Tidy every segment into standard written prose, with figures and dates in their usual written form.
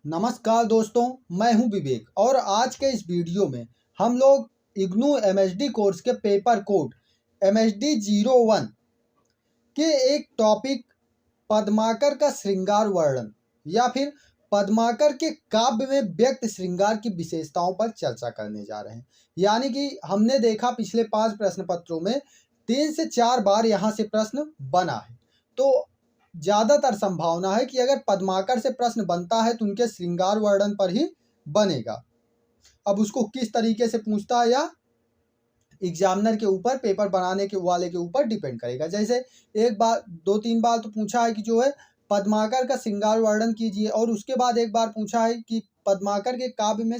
नमस्कार दोस्तों, मैं हूं विवेक और आज के इस वीडियो में हम लोग इग्नू एमएसडी कोर्स के पेपर कोड एमएसडी 01 के एक टॉपिक पद्माकर का श्रृंगार वर्णन या फिर पद्माकर के काव्य में व्यक्त श्रृंगार की विशेषताओं पर चर्चा करने जा रहे हैं। यानी कि हमने देखा पिछले 5 प्रश्न पत्रों में 3 से 4 बार यहाँ से प्रश्न बना है, तो ज़्यादातर संभावना है कि अगर पद्माकर से प्रश्न बनता है तो उनके श्रृंगार वर्णन पर ही बनेगा। अब उसको किस तरीके से पूछता है या एग्जामिनर के ऊपर, पेपर बनाने के वाले के ऊपर डिपेंड करेगा। जैसे एक बार 2-3 बार तो पूछा है कि जो है पद्माकर का श्रृंगार वर्णन कीजिए, और उसके बाद एक बार पूछा है कि पद्माकर के काव्य में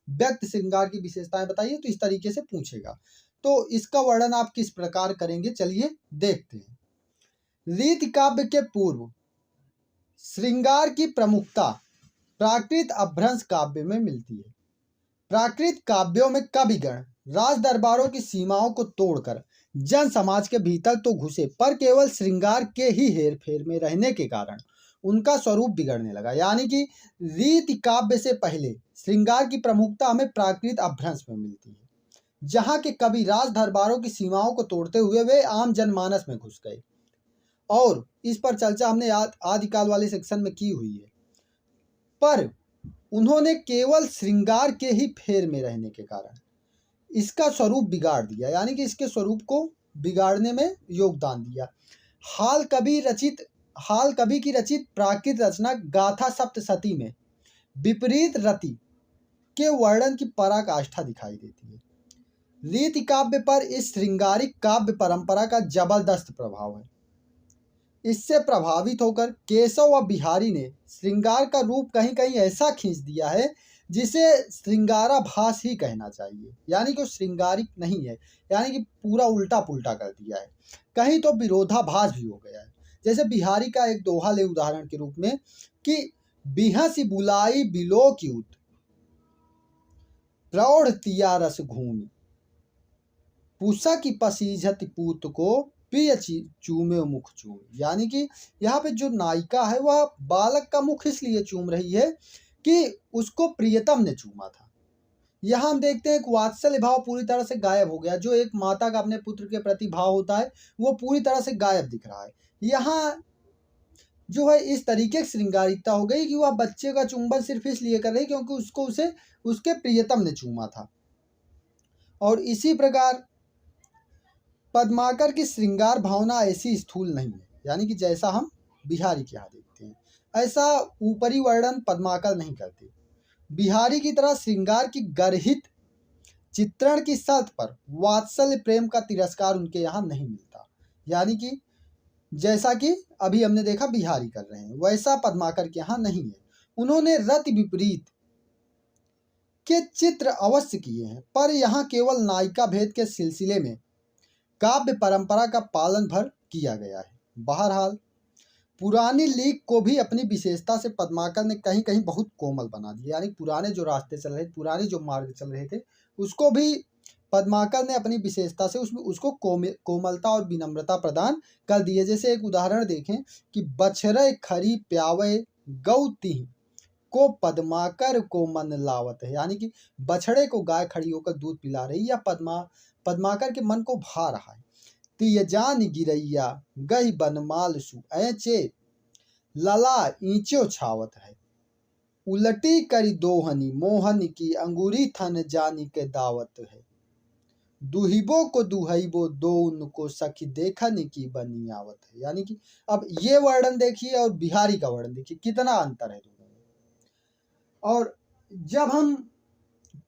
व्यक्त श्रृंगार की विशेषताएं बताइए, तो इस तरीके से पूछेगा। तो इसका वर्णन आप किस प्रकार करेंगे, चलिए देखते हैं। रीति काव्य के पूर्व श्रृंगार की प्रमुखता प्राकृत अपभ्रंश काव्य में मिलती है। प्राकृत काव्यों में कविगण राज दरबारों की सीमाओं को तोड़कर जन समाज के भीतर तो घुसे, पर केवल श्रृंगार के ही हेर फेर में रहने के कारण उनका स्वरूप बिगड़ने लगा। यानी कि रीति काव्य से पहले श्रृंगार की प्रमुखता हमें प्राकृत अपभ्रंश में मिलती है, जहाँ के कवि राज दरबारों की सीमाओं को तोड़ते हुए वे आम जनमानस में घुस गए, और इस पर चर्चा हमने आदिकाल वाले सेक्शन में की हुई है। पर उन्होंने केवल श्रृंगार के ही फेर में रहने के कारण इसका स्वरूप बिगाड़ दिया, यानी कि इसके स्वरूप को बिगाड़ने में योगदान दिया। हाल कवि की रचित प्राकृत रचना गाथा सप्तशती में विपरीत रति के वर्णन की पराकाष्ठा दिखाई देती है। रीति काव्य पर इस श्रृंगारिक काव्य परंपरा का जबरदस्त प्रभाव है। इससे प्रभावित होकर केशव व बिहारी ने श्रृंगार का रूप कहीं कहीं ऐसा खींच दिया है जिसे श्रृंगाराभास ही कहना चाहिए, यानी कि श्रृंगारिक नहीं है, यानी कि पूरा उल्टा पुल्टा कर दिया है। कहीं तो विरोधाभास भी हो गया है। जैसे बिहारी का एक दोहा ले उदाहरण के रूप में कि बिहसी बुलाई बिलो क्यूत प्रौढ़ तिया रस घूमी पूसा की पसीझत पूत को प्रिय चूमे मुख चूम। यानी कि यहाँ पे जो नायिका है वह बालक का मुख इसलिए चूम रही है कि उसको प्रियतम ने चूमा था। यहाँ हम देखते हैं एक वात्सल्य भाव पूरी तरह से गायब हो गया। जो एक माता का अपने पुत्र के प्रति भाव होता है वो पूरी तरह से गायब दिख रहा है। यहाँ जो है इस तरीके से श्रृंगारिकता हो गई कि वह बच्चे का चुंबन सिर्फ इसलिए कर रही क्योंकि उसको उसे उसके प्रियतम ने चूमा था। और इसी प्रकार पद्माकर की श्रृंगार भावना ऐसी स्थूल नहीं है, यानी कि जैसा हम बिहारी के यहाँ देखते हैं ऐसा ऊपरी वर्णन पद्माकर नहीं करते। बिहारी की तरह श्रृंगार की गर्हित चित्रण की शर्त पर वात्सल्य प्रेम का तिरस्कार उनके यहाँ नहीं मिलता। यानी कि जैसा कि अभी हमने देखा बिहारी कर रहे हैं वैसा पद्माकर के यहाँ नहीं है। उन्होंने रति विपरीत के चित्र अवश्य किए हैं, पर यहाँ केवल नायिका भेद के सिलसिले में काव्य परंपरा का पालन भर किया गया है। बहरहाल पुरानी लीग को भी अपनी विशेषता से पद्माकर ने कहीं कहीं बहुत कोमल बना दिया। यानी पुराने जो रास्ते चल रहे, पुराने जो मार्ग चल रहे थे, उसको भी पद्माकर ने अपनी विशेषता से उसको कोमलता और विनम्रता प्रदान कर दी है। जैसे एक उदाहरण देखें कि बछरे खरी प्यावे गौती को पद्माकर को मन लावत है। यानी कि बछड़े को गाय खड़ी होकर दूध पिला रही या पद्माकर के मन को भा रहा है। तिय जान गिरैया गही बनमाल सु ऐचे लला ईंचो छावत है उलटी करी दोहनी मोहन की अंगूरी थन जानी के दावत है दुहिबो को दुहैबो दो उनको सखी देखन की बनी आवत है। यानी कि अब ये वर्णन देखिए और बिहारी का वर्णन देखिए, कितना अंतर है दोनों में। और जब हम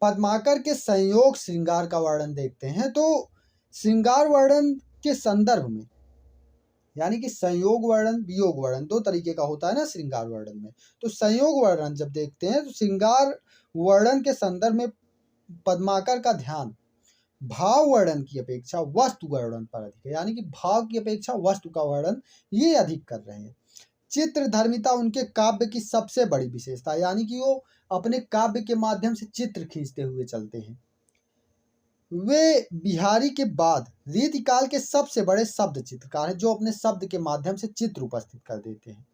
पद्माकर के संयोग श्रृंगार का वर्णन देखते हैं तो श्रृंगार वर्णन के संदर्भ में, यानी कि संयोग वर्णन वियोग वर्णन दो तरीके का होता है ना श्रृंगार वर्णन में। तो संयोग वर्णन जब देखते हैं तो श्रृंगार वर्णन के संदर्भ में पद्माकर का ध्यान भाव वर्णन की अपेक्षा वस्तु वर्णन पर अधिक है। यानी कि भाव की अपेक्षा वस्तु का वर्णन ये अधिक कर रहे हैं। चित्र धर्मिता उनके काव्य की सबसे बड़ी विशेषता है, यानी कि वो अपने काव्य के माध्यम से चित्र खींचते हुए चलते हैं। वे बिहारी के बाद रीतिकाल के सबसे बड़े शब्द चित्रकार हैं, जो अपने शब्द के माध्यम से चित्र उपस्थित कर देते हैं।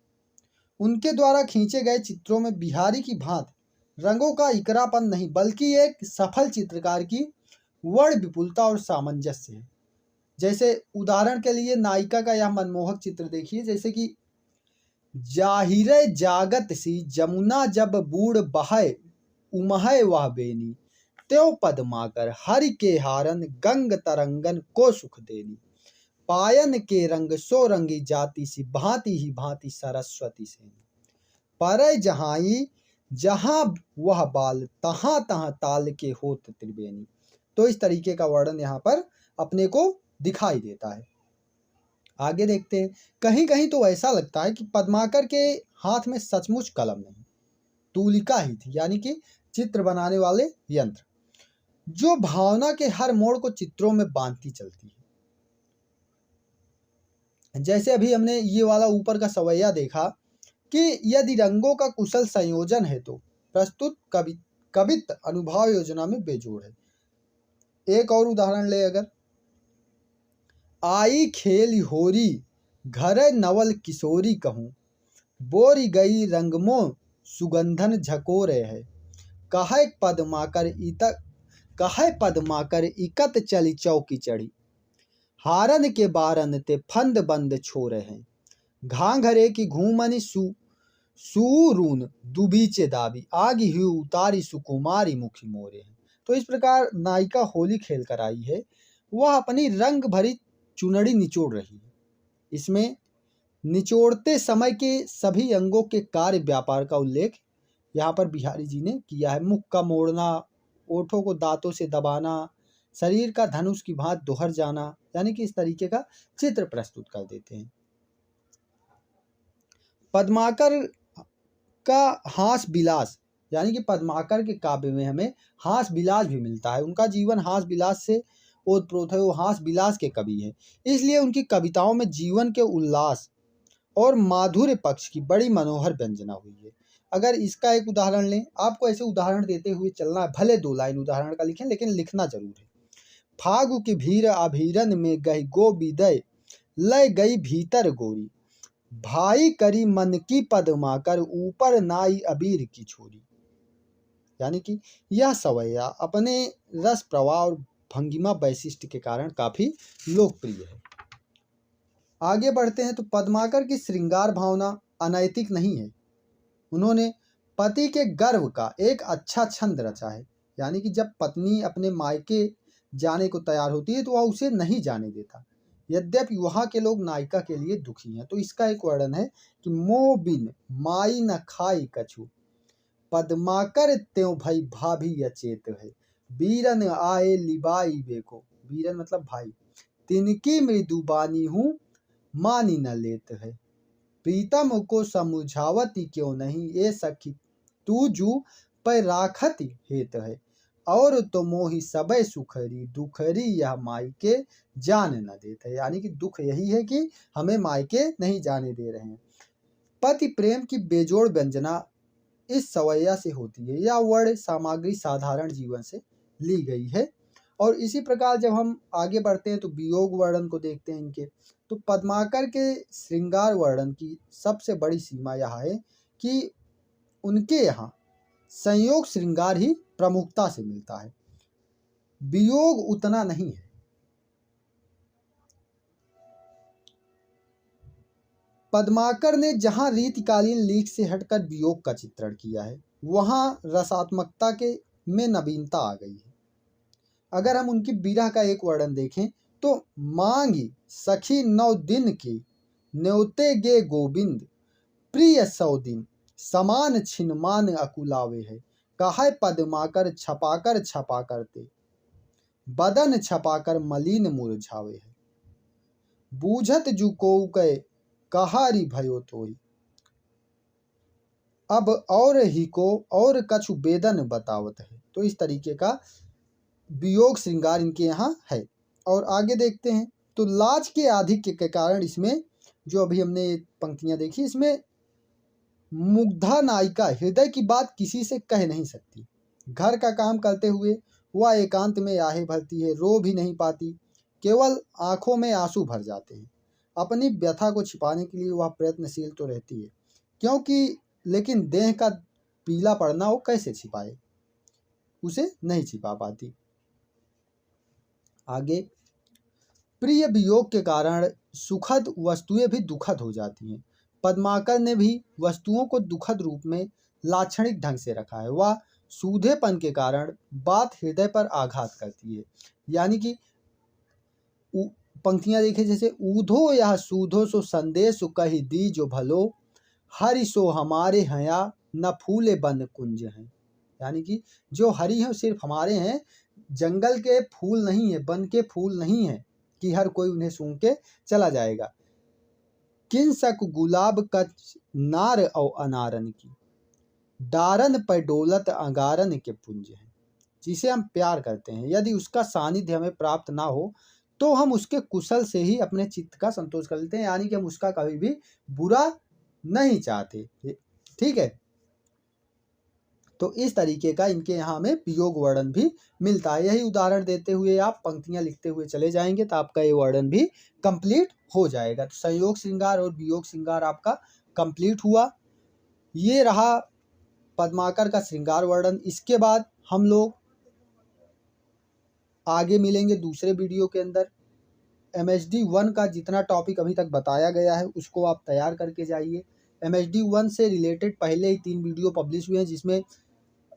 उनके द्वारा खींचे गए चित्रों में बिहारी की भांति रंगों का इकरापन नहीं बल्कि एक सफल चित्रकार की वर्ण विपुलता और सामंजस्य है। जैसे उदाहरण के लिए नायिका का यह मनमोहक चित्र देखिए, जैसे कि जाहिरे जागत सी जमुना जब बूढ़ बहे उमहे वह बेनी, त्यों पदमाकर हरि के हारन गंग तरंगन को सुख देनी, पायन के रंग सो रंगी जाति सी भांति ही भांति सरस्वती से, पर जहाई जहां वह बाल तहां तहां ताल के होत त्रिवेणी। तो इस तरीके का वर्णन यहाँ पर अपने को दिखाई देता है। आगे देखते हैं, कहीं कहीं तो ऐसा लगता है कि पद्माकर के हाथ में सचमुच कलम नहीं, तूलिका ही थी, यानी कि चित्र बनाने वाले यंत्र, जो भावना के हर मोड़ को चित्रों में बांधती चलती है। जैसे अभी हमने ये वाला ऊपर का सवैया देखा कि यदि रंगों का कुशल संयोजन है तो प्रस्तुत कवित्व अनुभव योजना में बेजोड़ है। एक और उदाहरण ले, अगर आई खेल होरी घर नवल किशोरी कहूँ, बोरी गई रंगमो सुगंधन झकोरे है, कहे पदमाकर इकत चली चौकी चढ़ी, हारन के बारन ते फंद बंद छोरे हैं, घाघरे की घूमनी सूरून दुबीचे दाबी, आगी हुई उतारी सुकुमारी मुखी मोरे हैं। तो इस प्रकार नायिका होली खेल कर आई है, वह अपनी रंग भरी चुनड़ी निचोड़ रही है। इसमें निचोड़ते समय के सभी अंगों के कार्य व्यापार का उल्लेख यहाँ पर बिहारी जी ने किया है। मुख का मोड़ना, ओठों को दांतों से दबाना, शरीर का धनुष की भांति दोहर जाना, यानी कि इस तरीके का चित्र प्रस्तुत कर देते हैं। पद्माकर का हास विलास, यानी कि पद्माकर के काव्य में हमें हास विलास भी मिलता है। उनका जीवन हास विलास से ओतप्रोत है, वो हास विलास के कवि है, इसलिए उनकी कविताओं में जीवन के उल्लास और माधुर्य पक्ष की बड़ी मनोहर व्यंजना हुई है। अगर इसका एक उदाहरण लें, आपको ऐसे उदाहरण देते हुए चलना है, भले 2 लाइन उदाहरण का लिखें लेकिन लिखना जरूर है। फागु की भीर अभीरन में गई गो विदय, लय गई भीतर गोरी, भाई करी मन की पदमाकर ऊपर नाई अबीर की छोरी। यानी कि यह सवैया अपने रस प्रवाह और भंगिमा वैशिष्ट के कारण काफी लोकप्रिय है। आगे बढ़ते हैं तो पद्माकर की श्रृंगार भावना अनैतिक नहीं है। उन्होंने पति के गर्व का एक अच्छा छंद रचा है, यानी कि जब पत्नी अपने मायके जाने को तैयार होती है तो वह उसे नहीं जाने देता, यद्यपि वहाँ के लोग नायिका के लिए दुखी हैं। तो इसका एक वर्णन है कि मोह बिन माई न खाई कछु, पद्माकर त्यों भई भाभी अचेत है, बीरन आए लिबाई बेको, बीरन मतलब भाई, तिनकी मृदुबानी हूँ मानी न लेत है, प्रीतम को समझावती क्यों नहीं, ये सखी तू जू पर राखती हेत है, और तो मोहि सबे सुखरी, दुखरी यह मायके जान न देते। यानी कि दुख यही है कि हमें मायके नहीं जाने दे रहे हैं। पति प्रेम की बेजोड़ व्यंजना इस सवैया से होती है। यह वर्ण सामग्री साधारण जीवन से ली गई है। और इसी प्रकार जब हम आगे बढ़ते हैं तो वियोग वर्णन को देखते हैं इनके, तो पद्माकर के श्रृंगार वर्णन की सबसे बड़ी सीमा यह है कि उनके यहाँ संयोग श्रृंगार ही प्रमुखता से मिलता है, वियोग उतना नहीं है। पद्माकर ने जहां रीतिकालीन लीक से हटकर वियोग का चित्रण किया है, वहां रसात्मकता के में नवीनता आ गई है। अगर हम उनकी विरह का एक वर्णन देखें तो मांगी सखी 9 दिन की, न्योते गे गोविंद, प्रिय 100 दिन, समान छिनमान अकुलावे है, कहे पद्माकर छपाकर छपा करते, बदन छपाकर मलिन मुरझावे है, बूझत जु को कहे कहारी भयो तोई, अब और ही को और कछु वेदन बतावत है। तो इस तरीके का वियोग श्रृंगार इनके यहाँ है। और आगे देखते हैं तो लाज के आधिक्य के कारण इसमें जो अभी हमने पंक्तियां देखी, इसमें मुग्धा नायिका हृदय की बात किसी से कह नहीं सकती, घर का काम करते हुए वह एकांत में आहें भरती है, रो भी नहीं पाती, केवल आंखों में आंसू भर जाते हैं। अपनी व्यथा को छिपाने के लिए वह प्रयत्नशील तो रहती है, क्योंकि लेकिन देह का पीला पड़ना वो कैसे छिपाए, उसे नहीं छिपा पाती। आगे, प्रिय वियोग के कारण सुखद वस्तुएं भी दुखद हो जाती हैं। पद्माकर ने भी वस्तुओं को दुखद रूप में लाक्षणिक ढंग से रखा है। वह सूधेपन के कारण बात हृदय पर आघात करती है। यानी कि पंक्तियां देखिए, जैसे ऊधो यह सूधो सो संदेश कही दी जो भलो, हरि सो हमारे हया न फूले बन कुंज हैं। यानी कि जो हरि हैं सिर्फ हमारे हैं, जंगल के फूल नहीं है, वन के फूल नहीं है कि हर कोई उन्हें सूंघ के चला जाएगा। किंसक गुलाब कच नार और अनारन की, डारन पर डोलत अंगारन के पुंज हैं। जिसे हम प्यार करते हैं, यदि उसका सानिध्य हमें प्राप्त ना हो तो हम उसके कुशल से ही अपने चित्त का संतोष कर लेते हैं। यानी कि हम उसका कभी भी बुरा नहीं चाहते। ठीक है, तो इस तरीके का इनके यहाँ में वियोग वर्णन भी मिलता है। यही उदाहरण देते हुए आप पंक्तियां लिखते हुए चले जाएंगे तो आपका ये वर्णन भी कंप्लीट हो जाएगा। तो संयोग श्रृंगार और वियोग श्रृंगार आपका कंप्लीट हुआ। ये रहा पद्माकर का श्रृंगार वर्णन। इसके बाद हम लोग आगे मिलेंगे दूसरे वीडियो के अंदर। MHD 1 का जितना टॉपिक अभी तक बताया गया है उसको आप तैयार करके जाइए। MHD 1 से रिलेटेड पहले ही 3 वीडियो पब्लिश हुए हैं, जिसमें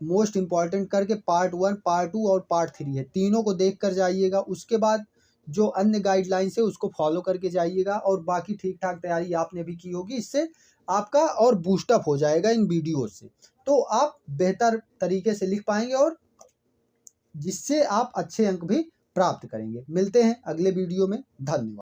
मोस्ट इम्पॉर्टेंट करके पार्ट 1, पार्ट 2 और पार्ट 3 है। तीनों को देख कर जाइएगा। उसके बाद जो अन्य गाइडलाइंस है उसको फॉलो करके जाइएगा, और बाकी ठीक ठाक तैयारी आपने भी की होगी। इससे आपका और बूस्टअप हो जाएगा इन वीडियो से, तो आप बेहतर तरीके से लिख पाएंगे और जिससे आप अच्छे अंक भी प्राप्त करेंगे। मिलते हैं अगले वीडियो में। धन्यवाद।